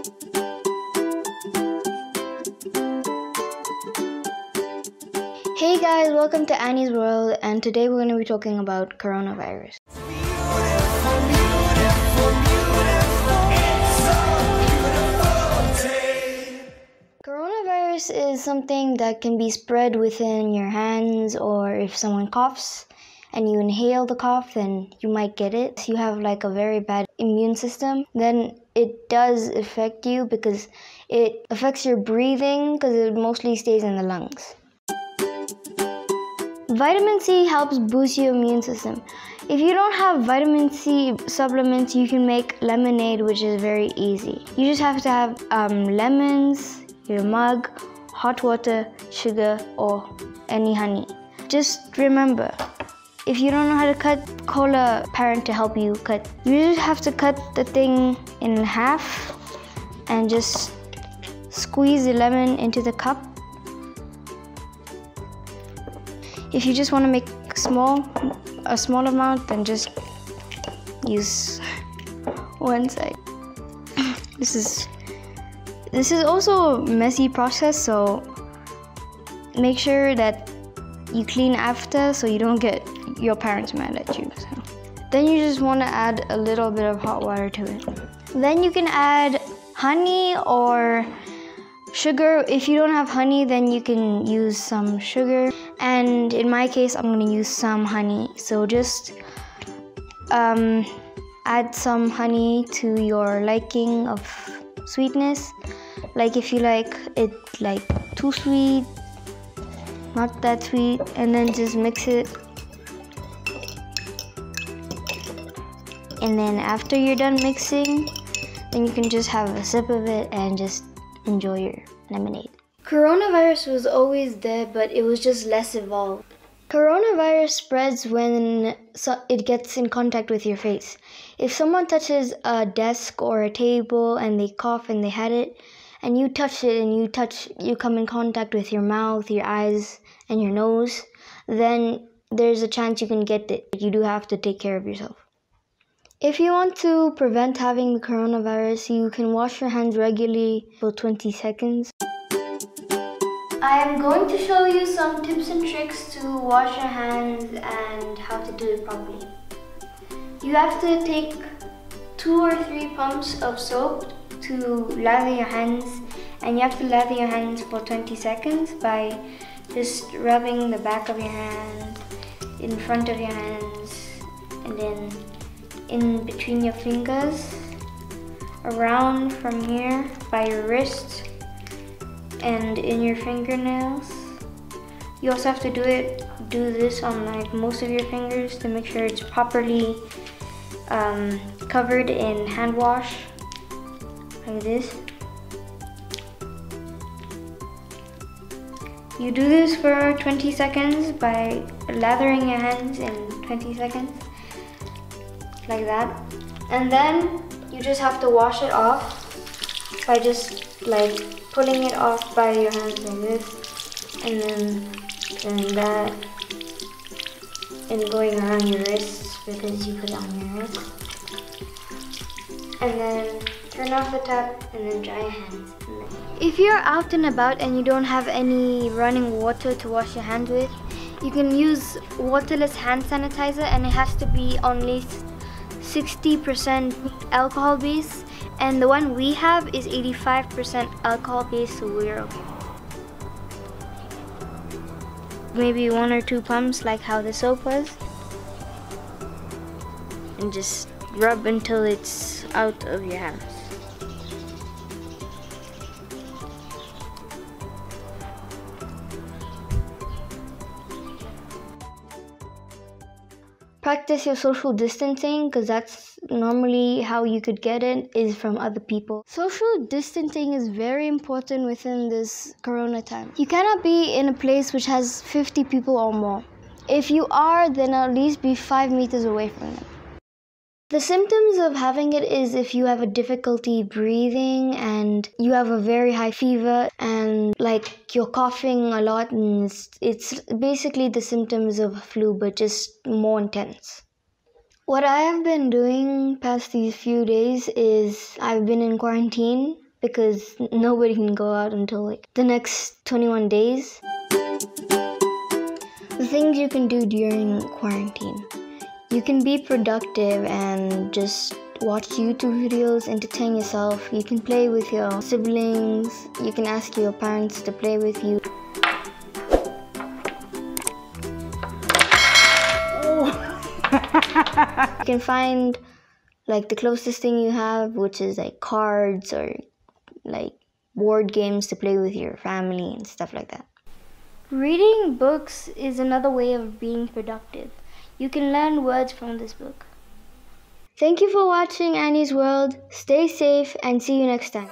Hey guys, welcome to Annie's World, and today we're going to be talking about coronavirus. Coronavirus is something that can be spread within your hands, or if someone coughs and you inhale the cough, then you might get it. If you have like a very bad immune system, then it does affect you because it affects your breathing because it mostly stays in the lungs. Vitamin C helps boost your immune system. If you don't have vitamin C supplements, you can make lemonade, which is very easy. You just have to have lemons, your mug, hot water, sugar, or any honey. Just remember, if you don't know how to cut, call a parent to help you cut. You just have to cut the thing in half and just squeeze the lemon into the cup. If you just want to make a small amount, then just use one side. This is also a messy process, so make sure that you clean after so you don't get your parents mad at you. So. Then you just want to add a little bit of hot water to it. Then you can add honey or sugar. If you don't have honey, then you can use some sugar. And in my case, I'm going to use some honey. So just add some honey to your liking of sweetness. Like if you like it like too sweet, not that sweet, and then just mix it. And then after you're done mixing, then you can just have a sip of it and just enjoy your lemonade. Coronavirus was always there, but it was just less evolved. Coronavirus spreads when it gets in contact with your face. If someone touches a desk or a table and they cough and they had it, and you touch it and you come in contact with your mouth, your eyes, and your nose, then there's a chance you can get it. You do have to take care of yourself. If you want to prevent having the coronavirus, you can wash your hands regularly for 20 seconds. I am going to show you some tips and tricks to wash your hands and how to do it properly. You have to take 2 or 3 pumps of soap to lather your hands, and you have to lather your hands for 20 seconds by just rubbing the back of your hand, in front of your hands, and then in between your fingers, around from here by your wrist, and in your fingernails. You also have to do this on like most of your fingers to make sure it's properly covered in hand wash, like this. You do this for 20 seconds by lathering your hands in 20 seconds, like that. And then you just have to wash it off by just like pulling it off by your hands like this, and then that, and going around your wrists because you put it on your wrist. And then turn off the tap and then dry your hands. If you're out and about and you don't have any running water to wash your hands with, you can use waterless hand sanitizer, and it has to be on least 60% alcohol base. And the one we have is 85% alcohol base, so we're okay. Maybe 1 or 2 pumps like how the soap was. And just rub until it's out of your hands. Practice your social distancing, because that's normally how you could get it, is from other people. Social distancing is very important within this corona time. You cannot be in a place which has 50 people or more. If you are, then at least be 5 meters away from them. The symptoms of having it is if you have a difficulty breathing and you have a very high fever and like you're coughing a lot, and it's basically the symptoms of flu but just more intense. What I have been doing past these few days is I've been in quarantine because nobody can go out until like the next 21 days. The things you can do during quarantine. You can be productive and just watch YouTube videos, entertain yourself. You can play with your siblings. You can ask your parents to play with you. You can find like the closest thing you have, which is like cards or like board games to play with your family and stuff like that. Reading books is another way of being productive. You can learn words from this book. Thank you for watching Annie's World. Stay safe and see you next time.